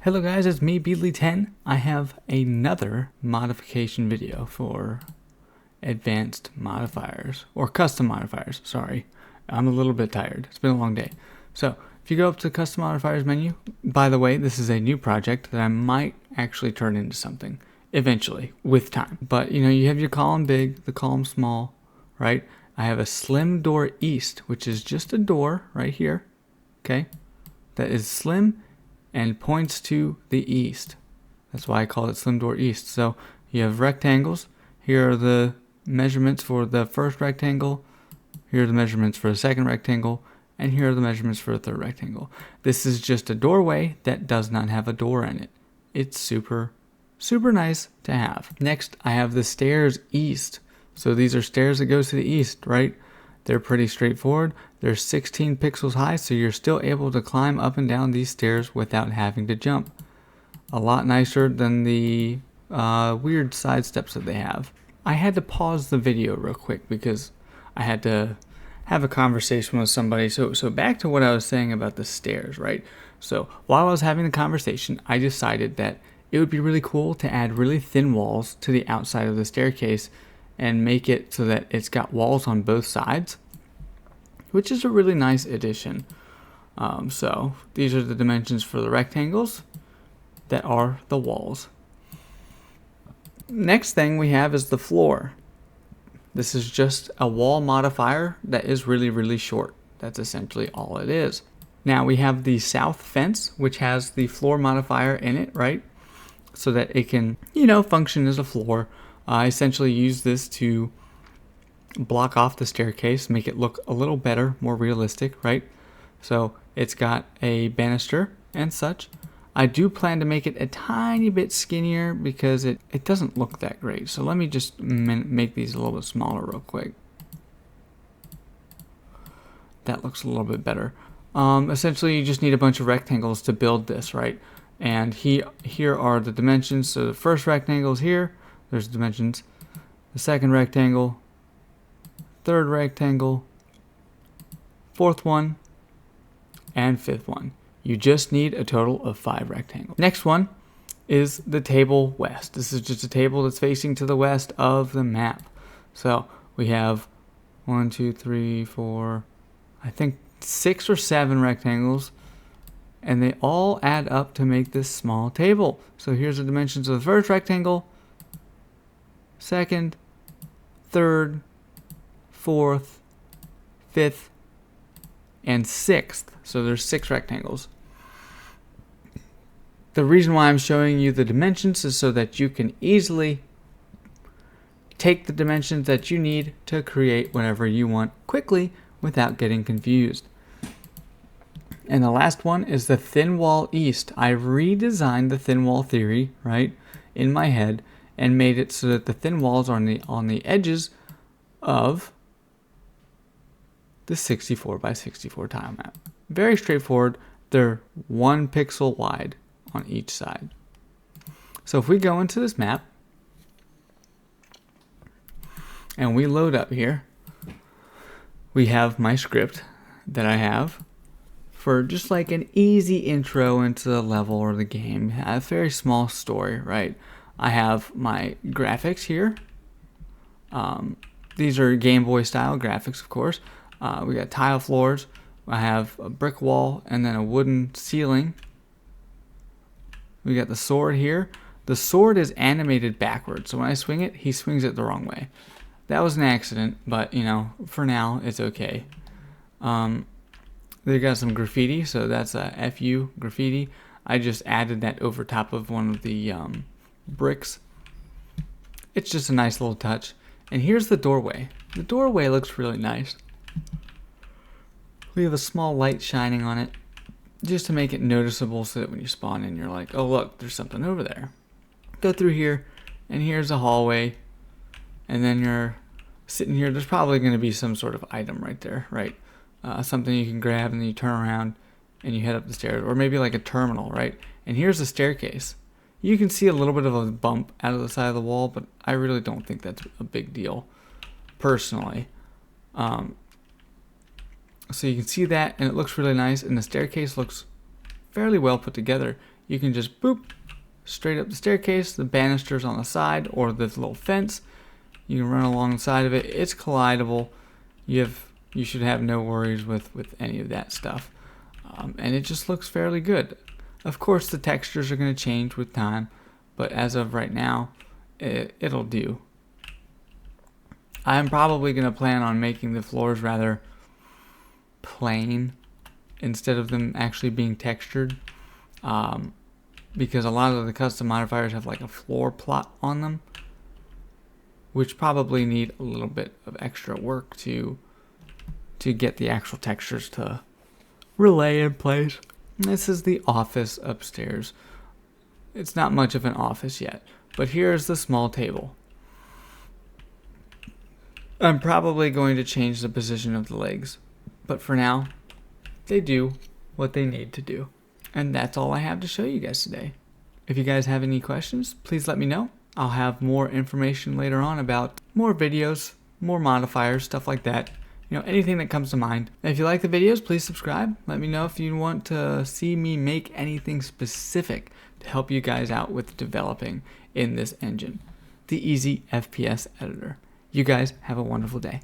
Hello guys, it's me, Beedly10. I have another modification video for advanced modifiers, or custom modifiers, sorry. I'm a little bit tired, it's been a long day. So, if you go up to the custom modifiers menu, by the way, this is a new project that I might actually turn into something, eventually, with time. But, you have your column big, the column small, right? I have a slim door east, which is just a door right here, okay? That is slim and points to the east. That's why I call it slim door east. So you have rectangles. Here are the measurements for the first rectangle. Here are the measurements for the second rectangle. And here are the measurements for the third rectangle. This is just a doorway that does not have a door in it. It's super, super nice to have. Next, I have the stairs east. So these are stairs that go to the east, right? They're pretty straightforward. They're 16 pixels high, so you're still able to climb up and down these stairs without having to jump. A lot nicer than the weird side steps that they have. I had to pause the video real quick because I had to have a conversation with somebody. So back to what I was saying about the stairs, right? So while I was having the conversation, I decided that it would be really cool to add really thin walls to the outside of the staircase and make it so that it's got walls on both sides, which is a really nice addition. So these are the dimensions for the rectangles that are the walls. Next thing we have is the floor. This is just a wall modifier that is really, really short. That's essentially all it is. Now we have the south fence, which has the floor modifier in it, right? So that it can, function as a floor. I essentially use this to block off the staircase, make it look a little better, more realistic, right? So it's got a banister and such. I do plan to make it a tiny bit skinnier because it doesn't look that great. So let me just make these a little bit smaller real quick. That looks a little bit better. Essentially, you just need a bunch of rectangles to build this, right? And here are the dimensions. So the first rectangle is here. There's the dimensions. The second rectangle, third rectangle, fourth one, and fifth one. You just need a total of 5 rectangles. Next one is the table west. This is just a table that's facing to the west of the map. So we have 1, 2, 3, 4, I think 6 or 7 rectangles, and they all add up to make this small table. So here's the dimensions of the first rectangle, second, third, fourth, fifth, and sixth. So there's 6 rectangles. The reason why I'm showing you the dimensions is so that you can easily take the dimensions that you need to create whatever you want quickly without getting confused. And the last one is the thin wall east. I redesigned the thin wall theory, right, in my head, and made it so that the thin walls are on the edges of the 64 by 64 tile map. Very straightforward. They're 1 pixel wide on each side. So if we go into this map and we load up here, we have my script that I have for just like an easy intro into the level or the game. A very small story, right? I have my graphics here. These are Game Boy style graphics, of course. We got tile floors. I have a brick wall and then a wooden ceiling. We got the sword here. The sword is animated backwards, so when I swing it, he swings it the wrong way. That was an accident, but for now it's okay. They got some graffiti, so that's a FU graffiti. I just added that over top of one of the bricks. It's just a nice little touch. And here's the doorway. The doorway looks really nice. We have a small light shining on it just to make it noticeable so that when you spawn in, you're like, oh look, there's something over there. Go through here, and here's a hallway, and then you're sitting here. There's probably going to be some sort of item right there, right? Something you can grab, and then you turn around and you head up the stairs, or maybe like a terminal, right? And here's the staircase. You can see a little bit of a bump out of the side of the wall, but I really don't think that's a big deal, personally. So you can see that, and it looks really nice, and the staircase looks fairly well put together. you can just boop straight up the staircase, the banisters on the side, or this little fence. You can run along the side of it. It's collidable. You should have no worries with any of that stuff. And it just looks fairly good. Of course, the textures are going to change with time, but as of right now, it'll do. I'm probably going to plan on making the floors rather plain instead of them actually being textured, because a lot of the custom modifiers have like a floor plot on them, which probably need a little bit of extra work to get the actual textures to relay in place. This is the office upstairs. It's not much of an office yet, but here's the small table. I'm probably going to change the position of the legs, but for now, they do what they need to do. And that's all I have to show you guys today. If you guys have any questions, please let me know. I'll have more information later on about more videos, more modifiers, stuff like that. Anything that comes to mind. And if you like the videos, please subscribe. Let me know if you want to see me make anything specific to help you guys out with developing in this engine, the Easy FPS Editor. You guys have a wonderful day.